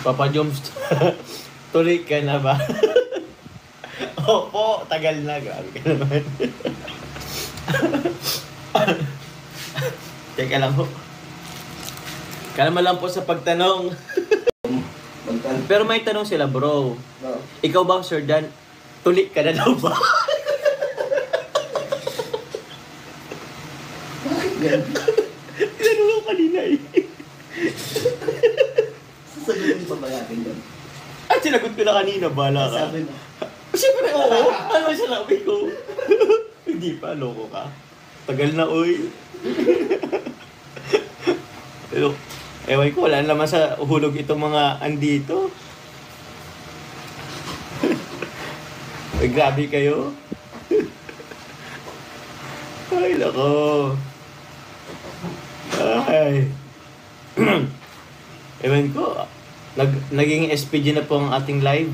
Papa Joms, tuloy ka na ba? Opo, tagal na. Grabe ka naman. Teka lang po. Kalma lang po sa pagtanong. Pero may tanong sila, bro. Ikaw ba, Sir Dan, tulik ka na daw ba? Bakit ganun? Tinanong ko kanina eh. Sasagutin pa ba natin doon? At sinagot ko na kanina, bala ka. Sabi mo. Siyempre, oo. Ano sinabi ko? Hindi pa, loko ka. Tagal na, uy. Pero, ewan ko, wala naman sa hulog itong mga andito. Ay, grabe kayo. Ay, lako. Ay. Ewan ko, naging SPG na po ang ating live.